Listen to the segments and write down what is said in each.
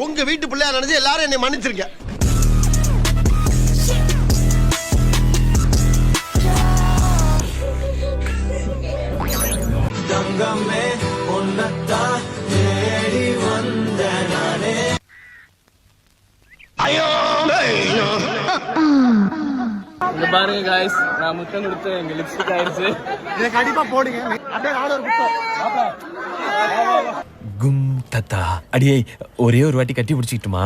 உங்க வீட்டு பிள்ளையா நினைச்சு எல்லாரும் என்னை மன்னிச்சிருங்க. தங்கமே உன்னத்தான் தேடி வந்த நானே. ஐயோ இங்க பாருங்க गाइस, நான் முத்தம் கொடுத்து எங்க லிப்ஸ்டிக் ஆயிருச்சு. இத கண்டிப்பா போடுங்க. அப்படியே நானும் ஒரு முத்தம். கும் தத்தா அடியே ஒரே ஒரு வாட்டி கட்டி பிடிச்சிட்டுமா?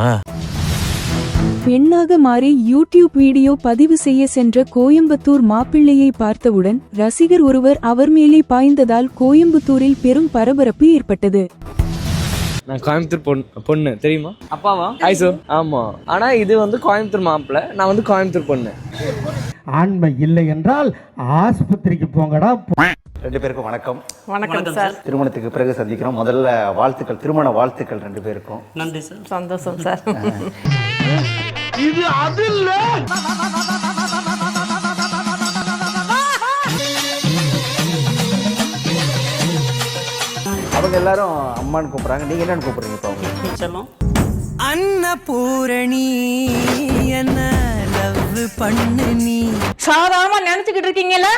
பெண்ணாக மாறி யூடியூப் வீடியோ பதிவு செய்ய சென்ற கோயம்புத்தூர் மாப்பிள்ளையை பார்த்தவுடன் ரசிகர் ஒருவர் அவர் மேலே பாய்ந்ததால் கோயம்புத்தூரில் பெரும் பரபரப்பு ஏற்பட்டது. நான் கோயம்புத்தூர் பொண்ணு தெரியுமா? அப்பாவா? ஐசோ ஆமா. ஆனா இது வந்து கோயம்புத்தூர் மாப்பிள்ளை, நான் வந்து கோயம்புத்தூர் பொண்ணு. ஆண்மை இல்லை என்றால் ஆஸ்பத்திரிக்கு போங்கடா. ரெண்டு பேருக்கும் வணக்கம். வணக்கம் சார். திருமணத்துக்கு பிறகு சந்திக்கிறோம். முதல்ல வாழ்த்துக்கள், திருமண வாழ்த்துக்கள் ரெண்டு பேருக்கும். நன்றி சார். சந்தோஷம் சார். இது அது இல்ல. அவங்க எல்லாரும் அம்மான்னு கூப்பிடுறாங்க, நீங்க என்னன்னு கூப்பிடுறீங்க? இப்போ அவங்க செல்லம் அன்னபூரணி என்ன லவ் பண்ணு நீ சாதாரணமா நினைச்சுக்கிட்டு இருக்கீங்கல்ல.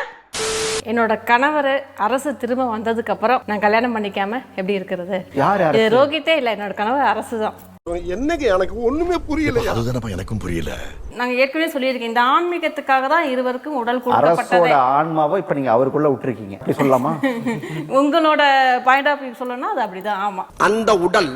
என்னோட கணவர் அரசு திரும்ப வந்ததுக்கு அப்புறம் நான் கல்யாணம் பண்ணிக்காம எப்படி இருக்கிறது? யார் யார்? இது ரோகித்தே இல்ல, என்னோட கணவர் அரசு தான். என்னங்க எனக்கு ஒண்ணுமே புரியல. அதுதானப்பா எனக்கும் புரியல. நாங்க ஏற்கனவே சொல்லியிருக்கேன், இந்த ஆன்மீகத்துக்காக தான் இருவருக்கும் உடல் கொடுக்கப்பட்டது. அரசோட ஆன்மாவை இப்ப நீங்க அவருக்குள்ள விட்டுருக்கீங்க, அப்படி சொல்லலாமா? உங்களோட பாயிண்ட் ஆஃப் வியூ சொல்லணும்னா அது அப்படிதான். ஆமா, அந்த உடல்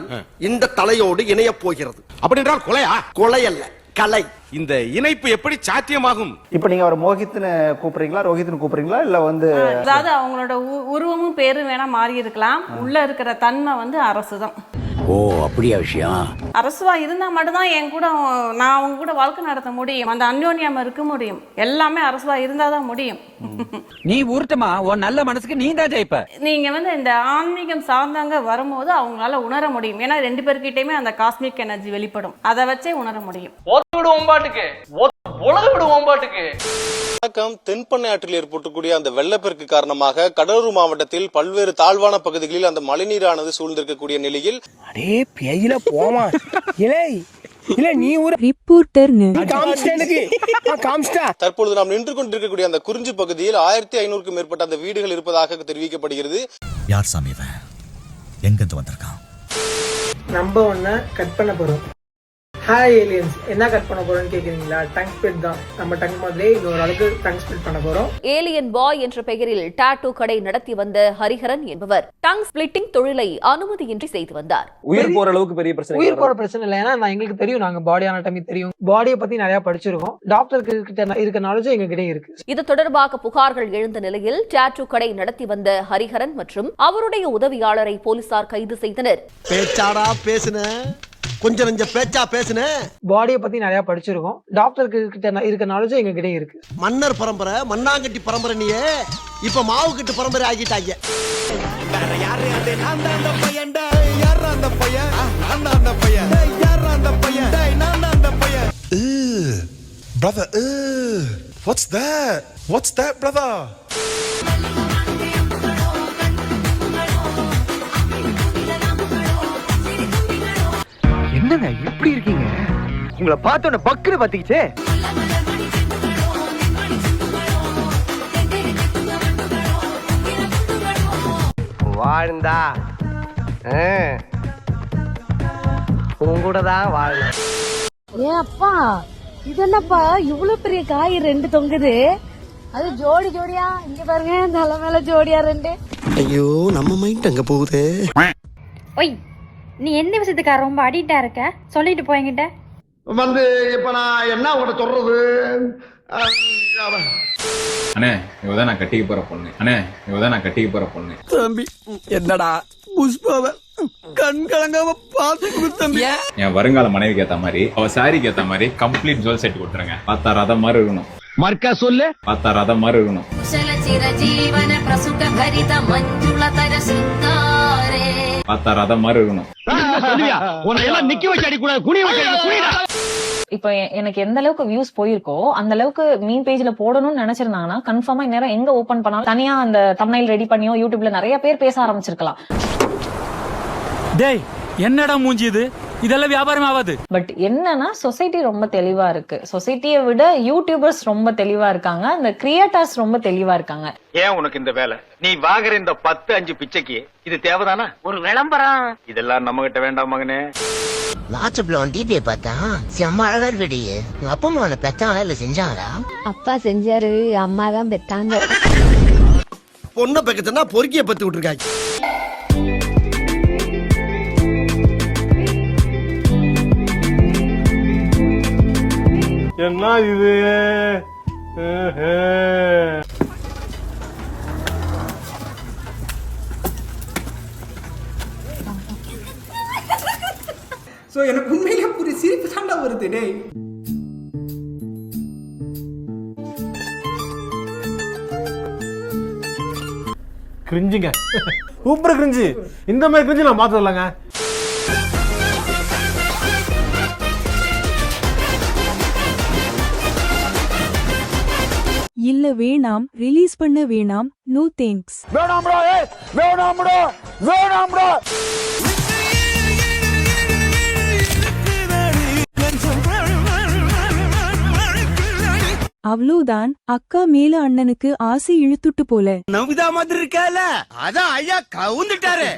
இந்த தலையோடு இணைய போகிறது. அப்படி என்றால் கொலையா? கொலை அல்ல, கலை. இந்த இணைப்பு எப்படி சாத்தியமாகும்? இப்ப நீங்க அவர் மோகித்னு கூப்பிடுறீங்களா, ரோஹித்னு கூப்பிடுறீங்களா, இல்ல வந்து அதாவது அவங்களோட உருவமும் பேரும் வேணா மாறி இருக்கலாம், உள்ள இருக்கிற தன்மை வந்து அரசு தான். ஓ அப்படியா விஷயம்? அரசுவா இருந்தா மட்டும்தான் என் கூட நான் அவங்க கூட வாழ்க்கை நடத்த முடியும், அந்த அந்யோன்யம் இருக்க முடியும். எல்லாமே அரசுவா இருந்தாதான் முடியும். நீ ஊர்த்தமா உன் நல்ல மனசுக்கு நீ தான் ஜெயிப்ப. நீங்க வந்து இந்த ஆன்மீகம் சார்ந்தவங்க வரும்போது அவங்களால உணர முடியும். ஏன்னா ரெண்டு பேர்கிட்டயுமே அந்த காஸ்மிக் எனர்ஜி வெளிப்படும், அதை வச்சே உணர முடியும். வணக்கம். தென்பண்ணை ஆற்றில் ஏற்பட்டக்கூடிய அந்த வெள்ளப்பெருக்கு காரணமாக கடலூர் மாவட்டத்தில் பல்வேறு தாழ்வான பகுதிகளில் அந்த மழைநீரானது சூழ்ந்திருக்கக்கூடிய நிலையில் அடே பேயில போமா இலே இல்ல நீ ஒரு ரிப்போர்ட்டர் தற்பொழுது நாம் நின்று கொண்டிருக்கக்கூடிய அந்த குறிஞ்சி பகுதியில் 1500க்கும் மேற்பட்ட அந்த வீடுகள் இருப்பதாக தெரிவிக்கப்படுகிறது. யார் சாமி இவன்? எங்கிருந்து வந்திருக்கான்? நம்ம ஒண்ணு கட் பண்ண போறோம். ஹாய் ஏலியன்ஸ், என்ன கட் பண்ண போறோம்னு கேக்குறீங்களா? டங் ஸ்பிளிட் தான். நம்ம டங் மாதிரியே இன்னொரு அளவுக்கு டங் ஸ்பிளிட் பண்ண போறோம். ஏலியன் பாய் என்ற பெயரில் டாட்டூ கடை நடத்தி வந்த ஹரிஹரன் என்பவர் டங் ஸ்பிளிட்டிங் தொழிலை அனுமதியின்றி செய்து வந்தார். உயிர் போற அளவுக்கு பெரிய பிரச்சனை. உயிர் போற பிரச்சனை இல்லை, ஏன்னா எங்களுக்கு தெரியும், நாங்க பாடி அனாட்டமி தெரியும், பாடியை பத்தி நிறைய படிச்சிருக்கோம், டாக்டருக்கு கிட்ட இருக்க நாலேஜ் எங்க கிட்ட இருக்கு. இது தொடர்பாக புகார்கள் எழுந்த நிலையில் டாட்டூ கடை நடத்தி வந்த ஹரிஹரன் மற்றும் அவருடைய உதவியாளரை போலீசார் கைது செய்தனர். பேச்சாடா பேசுன, கொஞ்சம் நெஞ்ச பேச்சா பேசுன. பாடியை பத்தி நிறைய படிச்சிருக்கோம், டாக்டருக்கு கிட்ட இருக்க நாலேஜ் எங்க கிட்ட இருக்கு. மன்னர் பரம்பரை, மண்ணாங்கட்டி பரம்பரை, நீயே இப்ப மாவு கட்டு பரம்பரை ஆகிட்டாங்க. Brother, what's that? What's that, brother? என்னங்க இப்படி இருக்கீங்க? உங்களை பார்த்தோன்னே பக்குன்னு பாத்தீச்சே. வாழ்ந்தா உங்கூடதான் வாழணும். ஏன் அப்பா, இது என்னப்பா இவ்வளவு பெரிய காய் ரெண்டு தொங்குது? அது ஜோடி ஜோடியா, இங்க பாருங்க தலை மேல ஜோடியா ரெண்டு. ஐயோ, நம்ம மைண்ட் அங்க போகுது. ஒய், நீ எந்த விஷயத்துக்காக ரொம்ப அடிக்டா இருக்க? சொல்லிட்டு போய்கிட்ட வந்து இப்ப நான் என்ன உங்கள்கிட்ட சொல்றது? அண்ணே, இவதான் நான் கட்டிக்க போற பொண்ணு. அண்ணே, இவதான் நான் கட்டிக்க போற பொண்ணு. தம்பி என்னடா புஷ்பாவ கண் கலங்காம பாத்து தம்பி. என் வருங்கால மனைவிக்கு ஏத்த மாதிரி, அவ சாரிக்கு ஏத்த மாதிரி கம்ப்ளீட் ஜுவல் செட் கொடுத்துருங்க. பார்த்தா ரதம் மாதிரி இருக்கணும். மர்க்கா சொல்லு. பார்த்தா ரதம் மாதிரி இருக்கணும். பார்த்தா ரதம் மாதிரி இருக்கணும். இப்ப எனக்கு எந்த அளவுக்கு வியூஸ் போயிருக்கோ அந்த அளவுக்கு மீன் பேஜ்ல போடணும்னு நினைச்சிருந்தாங்கன்னா கன்ஃபார்மா இந்நேரம் எங்க ஓபன் பண்ணாலும் தனியா அந்த தம்ப்நெயில் ரெடி பண்ணியோ யூடியூப்ல நிறைய பேர் பேச ஆரம்பிச்சிருக்கலாம். டேய் என்னடா மூஞ்சி இது? இதெல்லாம் வியாபாரம் ஆகாது. பட் என்னன்னா சொசைட்டி ரொம்ப தெளிவா இருக்கு. சொசைட்டியை விட யூடியூபர்ஸ் ரொம்ப தெளிவா இருக்காங்க, அந்த கிரியேட்டர்ஸ் ரொம்ப தெளிவா இருக்காங்க. ஏன் உனக்கு இந்த வேலை? நீ வாங்குற இந்த 10-5 பிச்சைக்கு இது தேவைதானா? ஒரு விளம்பரம். இதெல்லாம் நம்ம கிட்ட வேண்டாம் மகனே. வாட்ஸ்அப்ல வந்து டிவியை பார்த்தா செம்ம அழகா இருடியே. உங்க அப்பா அம்மா உன்னை பெத்தாங்களா இல்ல செஞ்சாங்களா? அப்பா செஞ்சாரு, அம்மா தான் பெத்தாங்க. பொண்ணை பக்கத்துனா பொறுக்கிய பத்து விட்டுருக்காங்க. என்ன இது? ஸோ எனக்கு உண்மையிலே ஒரு சிரிப்பு தாண்டா வருது டேய். கிரிஞ்சுங்க, சூப்பர் கிரிஞ்சு. இந்த மாதிரி கிரிஞ்சு நான் பார்த்ததில்லங்க. இல்ல வேணாம், ரிலீஸ் பண்ண வேணாம், நோ தேங்க்ஸ். வேணாம் ப்ரோ, வேணாம் ப்ரோ, வேணாம் ப்ரோ. அவ்வளோதான், அக்கா மேல அண்ணனுக்கு ஆசை இழுத்துட்டு போல. நவிதா மாதிரி இருக்கல, அதான் ஐயா கவுந்துட்டாரு.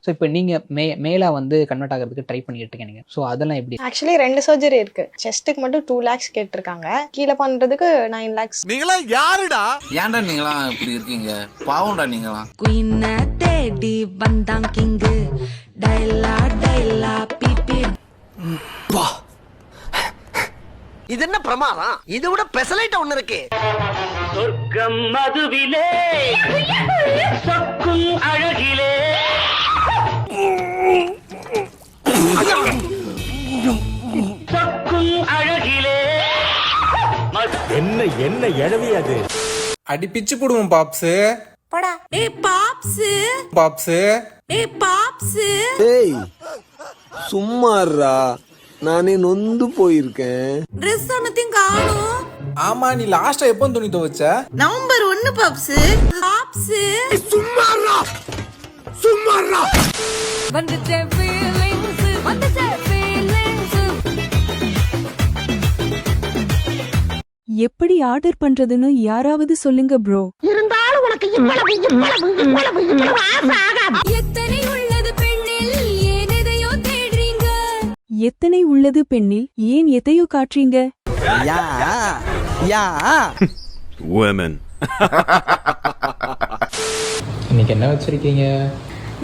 ஸோ இப்போ நீங்க மேலா வந்து கன்வெர்ட் ஆகிறதுக்கு ட்ரை பண்ணிட்டு இருக்கீங்க. ஸோ அதெல்லாம் எப்படி? ஆக்சுவலி 2 சர்ஜரி இருக்கு. செஸ்ட்டுக்கு மட்டும் 2 lakhs கேட்டிருக்காங்க, கீழே பண்றதுக்கு 9 lakhs. நீங்களா யாருடா? ஏன்டா நீங்களா இப்படி இருக்கீங்க? பாவம்டா நீங்களா. குயினை தேடி வந்தான் கிங்கு, டைலா டைலா பிபி. இது என்ன பிரமாதம்? இது விட பெசலைட் ஒண்ணு இருக்கு. சொர்க்கம் மதுவிலே சொக்கும் அழகிலே. சொக்கும் அழகிலே. என்ன என்ன எழவி அது? அடி பிச்சு போடுவோம் பாப்ஸ். போடா. ஏய் பாப்ஸ், பாப்ஸ். ஏய் பாப்ஸ். ஏய் சும்மாறா, நானே நொந்து போயிருக்கேன். Dress ஒன்னத்தையும் காணோம். ஆமா, நீ லாஸ்டா எப்போ துணி துவைச்ச? நவம்பர் 1 பாப்ஸ். பாப்ஸ் சும்மாறா, சும்மாறா. வந்துச்சே ஃபீலிங்ஸ், வந்துச்சே ஃபீலிங்ஸ். எப்படி ஆர்டர் பண்றதுன்னு யாராவது சொல்லுங்க ப்ரோ. இருந்தாலும் உனக்கு இவ்வளவு ஆசை ஆகாது. எத்தனை உள்ளது பெண்ணில், ஏன் எதையோ தேடுறீங்க? எத்தனை உள்ளது பெண்ணில், ஏன் எதையோ காட்டுறீங்க? யா யா Women. இன்னைக்கு என்ன வச்சிருக்கீங்க?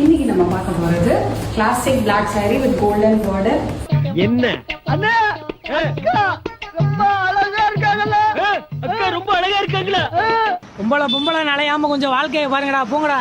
இன்னைக்கு நம்ம பார்க்க போறது classic Black saree with golden border. என்ன அண்ணா? அக்கா ரொம்ப அழகா இருக்காங்கல. அக்கா ரொம்ப அழகா இருக்காங்கல. பொம்பளை நலையாம கொஞ்சம் வாழ்க்கையை பாருங்கடா, போங்கடா.